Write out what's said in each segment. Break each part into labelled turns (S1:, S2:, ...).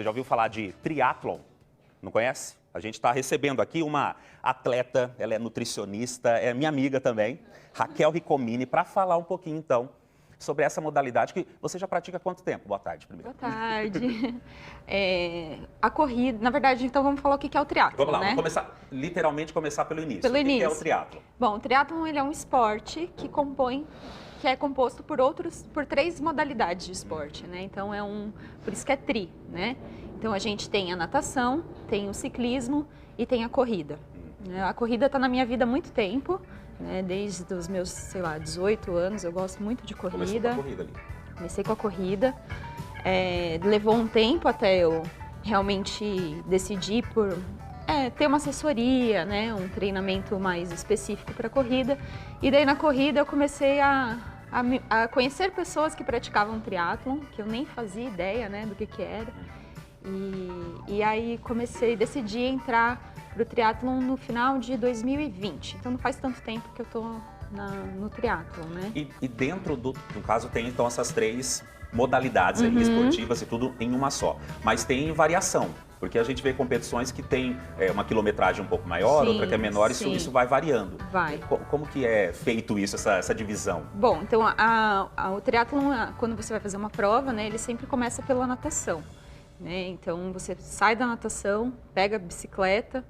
S1: Você já ouviu falar de triatlon? Não conhece? A gente está recebendo aqui uma atleta, ela é nutricionista, é minha amiga também, Raquel Ricomini, para falar um pouquinho então sobre essa modalidade que você já pratica há quanto tempo? Boa tarde, primeiro.
S2: Boa tarde. A corrida, na verdade, então vamos falar o que é o triatlon,
S1: Vamos lá,
S2: né?
S1: vamos começar, literalmente começar pelo início.
S2: Pelo
S1: o que
S2: início.
S1: é o triatlon?
S2: Bom, o triatlon ele é um esporte que é composto por 3 modalidades de esporte, né? Então por isso que é tri, né? Então a gente tem a natação, tem o ciclismo e tem a corrida. A corrida está na minha vida há muito tempo, né? Desde os meus, sei lá, 18 anos eu gosto muito de corrida.
S1: Começou com a corrida ali.
S2: Comecei com a corrida. Levou um tempo até eu realmente decidir por ter uma assessoria, né? Um treinamento mais específico para a corrida. E daí na corrida eu comecei a conhecer pessoas que praticavam triatlon, que eu nem fazia ideia, né, do que era. E aí decidi entrar para o triatlon no final de 2020. Então não faz tanto tempo que eu tô no triatlon, né?
S1: E dentro no caso, tem então essas 3 modalidades aí, esportivas e tudo em uma só. Mas tem variação, porque a gente vê competições que tem uma quilometragem um pouco maior,
S2: sim,
S1: outra que é menor, isso vai variando.
S2: Vai.
S1: Como que é feito isso, essa divisão?
S2: Bom, então o triatlon, quando você vai fazer uma prova, né, ele sempre começa pela natação, né? Então você sai da natação, pega a bicicleta,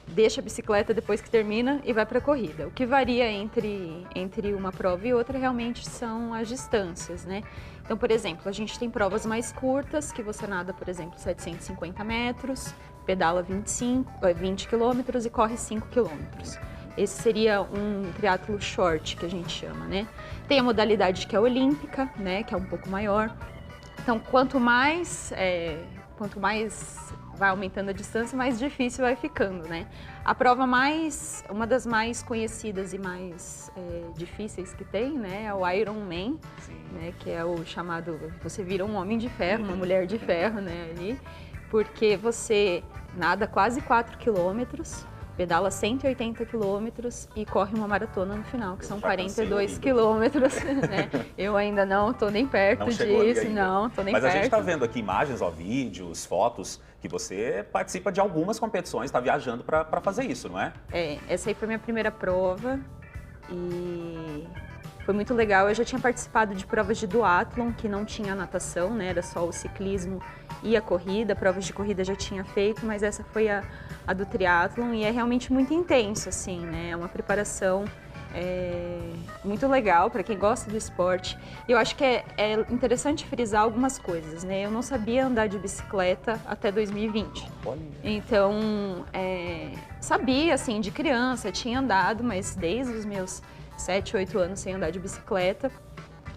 S2: deixa a bicicleta depois que termina e vai para a corrida. O que varia entre uma prova e outra realmente são as distâncias, né? Então, por exemplo, a gente tem provas mais curtas, que você nada, por exemplo, 750 metros, pedala 20 quilômetros e corre 5 quilômetros. Esse seria um triatlo short, que a gente chama, né? Tem a modalidade que é olímpica, né, que é um pouco maior. Então, quanto mais vai aumentando a distância, mais difícil vai ficando, né? A prova uma das mais conhecidas e mais difíceis que tem, né, é o Ironman, né, que é o chamado, você vira um homem de ferro, uma mulher de ferro, né, ali, porque você nada quase 4 quilômetros, pedala 180 quilômetros e corre uma maratona no final, que são 42 quilômetros, né? Eu ainda não estou nem perto disso, não, estou nem perto.
S1: Mas a gente está vendo aqui imagens, vídeos, fotos, que você participa de algumas competições, está viajando para fazer isso, não é?
S2: Essa aí foi minha primeira prova e foi muito legal. Eu já tinha participado de provas de duatlon, que não tinha natação, né? Era só o ciclismo e a corrida. Provas de corrida já tinha feito, mas essa foi a do triatlon e é realmente muito intenso, assim, né? É uma preparação muito legal para quem gosta do esporte. Eu acho que é interessante frisar algumas coisas, né? Eu não sabia andar de bicicleta até 2020. Então, sabia, assim, de criança, tinha andado, mas desde os meus 7, 8 anos sem andar de bicicleta.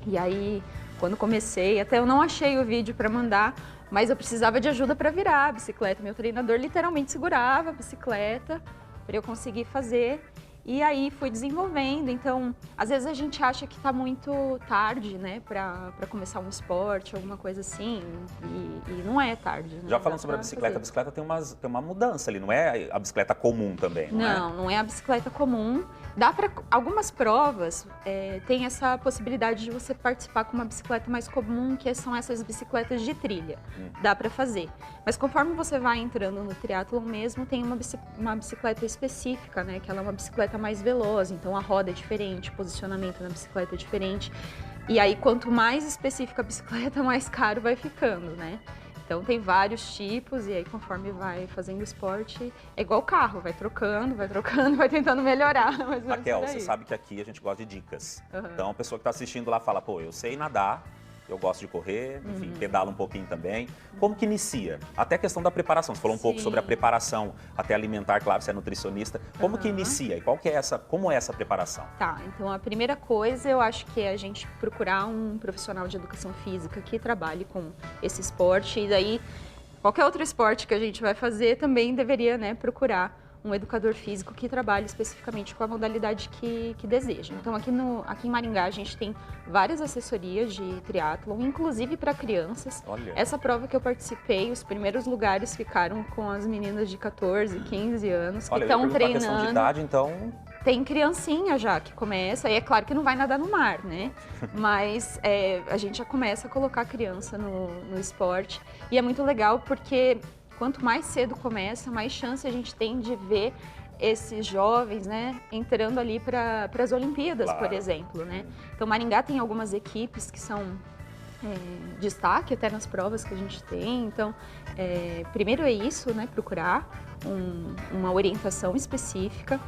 S2: E aí, quando comecei, até eu não achei o vídeo para mandar, mas eu precisava de ajuda para virar a bicicleta. Meu treinador literalmente segurava a bicicleta para eu conseguir fazer. E aí fui desenvolvendo. Então, às vezes a gente acha que está muito tarde, né, para começar um esporte, alguma coisa assim, e não é tarde. Né?
S1: Já falando sobre a bicicleta tem uma mudança ali, não é a bicicleta comum também, não é?
S2: Não é a bicicleta comum. Dá para algumas provas tem essa possibilidade de você participar com uma bicicleta mais comum, que são essas bicicletas de trilha. Dá para fazer. Mas conforme você vai entrando no triatlon mesmo, tem uma bicicleta específica, né, que ela é uma bicicleta mais veloz, então a roda é diferente, o posicionamento na bicicleta é diferente. E aí, quanto mais específica a bicicleta, mais caro vai ficando, né? Então tem vários tipos e aí conforme vai fazendo esporte, é igual carro, vai trocando, vai tentando melhorar.
S1: Raquel, você sabe que aqui a gente gosta de dicas. Então a pessoa que está assistindo lá fala, pô, eu sei nadar, eu gosto de correr, enfim, pedalo um pouquinho também. Como que inicia? Até a questão da preparação, você falou um pouco sobre a preparação até alimentar, claro, você é nutricionista. Como que inicia e como é essa preparação?
S2: Tá, então a primeira coisa eu acho que é a gente procurar um profissional de educação física que trabalhe com esse esporte e daí qualquer outro esporte que a gente vai fazer também deveria, né, procurar um educador físico que trabalhe especificamente com a modalidade que deseja. Então aqui em Maringá a gente tem várias assessorias de triatlon, inclusive para crianças.
S1: Olha.
S2: Essa prova que eu participei, os primeiros lugares ficaram com as meninas de 14, 15 anos que estão treinando.
S1: A questão de idade, então,
S2: Tem criancinha já que começa, e é claro que não vai nadar no mar, né? Mas a gente já começa a colocar a criança no esporte. E é muito legal porque quanto mais cedo começa, mais chance a gente tem de ver esses jovens, né, entrando ali para as Olimpíadas,
S1: Claro.
S2: por exemplo, né? Então, Maringá tem algumas equipes que são destaque até nas provas que a gente tem. Então, primeiro é isso, né, procurar uma orientação específica.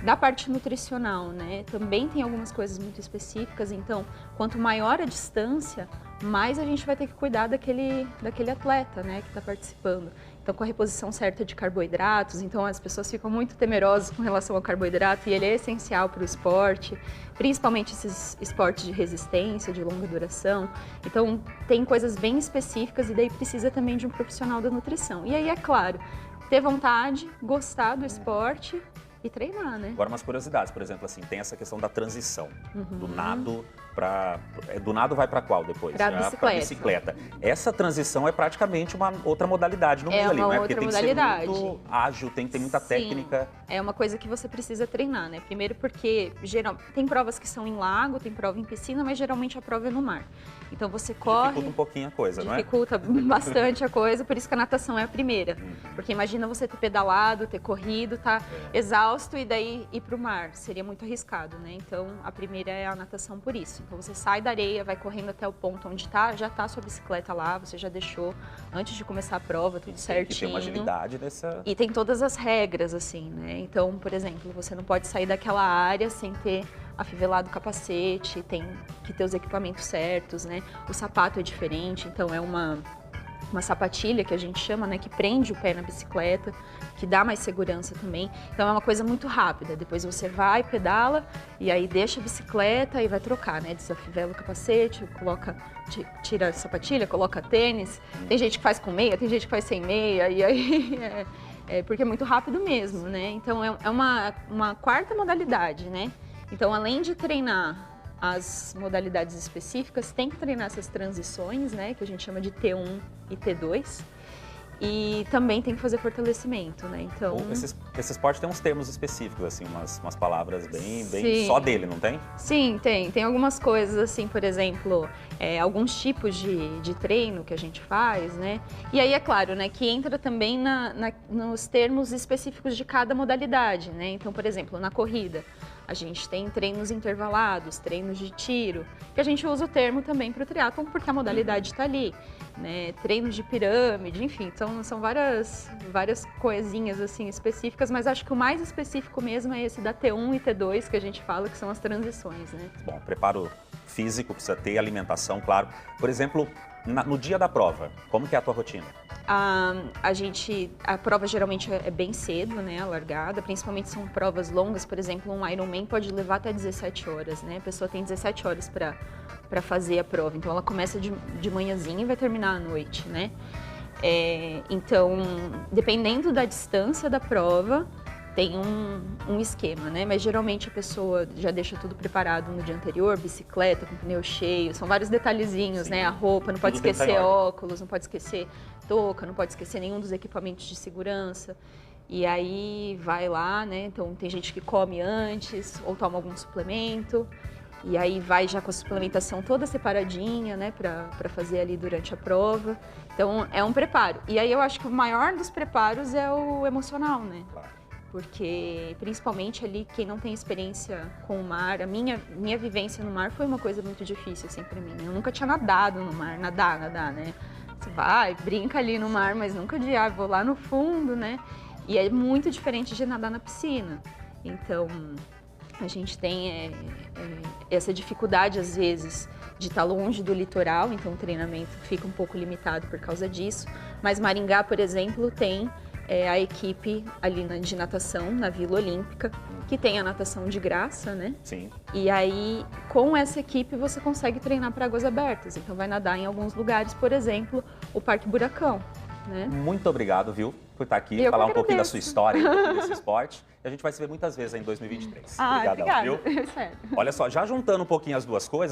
S2: Da parte nutricional, né, também tem algumas coisas muito específicas, então, quanto maior a distância, mais a gente vai ter que cuidar daquele atleta, né, que está participando. Então, com a reposição certa de carboidratos, então as pessoas ficam muito temerosas com relação ao carboidrato e ele é essencial para o esporte, principalmente esses esportes de resistência, de longa duração. Então, tem coisas bem específicas e daí precisa também de um profissional da nutrição. E aí, é claro, ter vontade, gostar do esporte e treinar, né?
S1: Agora, umas curiosidades, por exemplo, assim, tem essa questão da transição do nado para... Do nado vai para qual depois?
S2: Pra
S1: Pra bicicleta. Essa transição é praticamente uma outra modalidade no mundo ali, né? Porque tem que ser muito ágil, tem que ter muita técnica.
S2: É uma coisa que você precisa treinar, né? Primeiro porque tem provas que são em lago, tem prova em piscina, mas geralmente a prova é no mar. Então você corre...
S1: Dificulta um pouquinho a coisa, não é?
S2: Dificulta bastante a coisa, por isso que a natação é a primeira. Porque imagina você ter pedalado, ter corrido, tá exausto e daí ir pro mar. Seria muito arriscado, né? Então a primeira é a natação por isso. Então você sai da areia, vai correndo até o ponto onde tá, já tá a sua bicicleta lá, você já deixou antes de começar a prova, tudo certinho.
S1: Tem que ter uma agilidade nessa...
S2: E tem todas as regras, assim, né? Então, por exemplo, você não pode sair daquela área sem ter afivelado o capacete, tem que ter os equipamentos certos, né? O sapato é diferente, então é uma sapatilha que a gente chama, né? Que prende o pé na bicicleta, que dá mais segurança também. Então é uma coisa muito rápida. Depois você vai, pedala e aí deixa a bicicleta e vai trocar, né? Desafivela o capacete, tira a sapatilha, coloca tênis. Tem gente que faz com meia, tem gente que faz sem meia e aí porque é muito rápido mesmo, né? Então é uma quarta modalidade, né? Então além de treinar as modalidades específicas, tem que treinar essas transições, né, que a gente chama de T1 e T2, e também tem que fazer fortalecimento, né, então...
S1: Esse esporte tem uns termos específicos, assim, umas palavras bem só dele, não tem?
S2: Sim, tem algumas coisas, assim, por exemplo, alguns tipos de treino que a gente faz, né, e aí é claro, né, que entra também nos termos específicos de cada modalidade, né, então, por exemplo, na corrida, a gente tem treinos intervalados, treinos de tiro, que a gente usa o termo também para o triatlon porque a modalidade está ali, né? Treinos de pirâmide, enfim, são várias coisinhas assim específicas, mas acho que o mais específico mesmo é esse da T1 e T2 que a gente fala, que são as transições, né?
S1: Bom, preparo físico, precisa ter alimentação, claro. Por exemplo, no dia da prova, como que é a tua rotina?
S2: A prova geralmente é bem cedo, né, a largada, principalmente são provas longas, por exemplo, um Ironman pode levar até 17 horas, né, a pessoa tem 17 horas para fazer a prova, então ela começa de manhãzinha e vai terminar à noite, né. Então, dependendo da distância da prova, tem um esquema, né? Mas geralmente a pessoa já deixa tudo preparado no dia anterior, bicicleta com pneu cheio, são vários detalhezinhos, né? A roupa, não pode esquecer óculos, não pode esquecer touca, não pode esquecer nenhum dos equipamentos de segurança. E aí vai lá, né? Então tem gente que come antes ou toma algum suplemento. E aí vai já com a suplementação toda separadinha, né? Pra fazer ali durante a prova. Então é um preparo. E aí eu acho que o maior dos preparos é o emocional, né? Porque, principalmente ali, quem não tem experiência com o mar, a minha vivência no mar foi uma coisa muito difícil, assim, pra mim. Eu nunca tinha nadado no mar, nadar, né? Você vai, brinca ali no mar, mas nunca vou lá no fundo, né? E é muito diferente de nadar na piscina. Então, a gente tem essa dificuldade, às vezes, de estar longe do litoral, então o treinamento fica um pouco limitado por causa disso. Mas Maringá, por exemplo, tem a equipe ali de natação na Vila Olímpica, que tem a natação de graça, né?
S1: Sim.
S2: E aí, com essa equipe, você consegue treinar para águas abertas. Então, vai nadar em alguns lugares, por exemplo, o Parque Buracão, né?
S1: Muito obrigado, viu, por estar aqui, falar um pouquinho da sua história, desse esporte. E a gente vai se ver muitas vezes em 2023. Obrigadão,
S2: obrigada.
S1: Viu?
S2: Sério.
S1: Olha só, já juntando um pouquinho as duas coisas,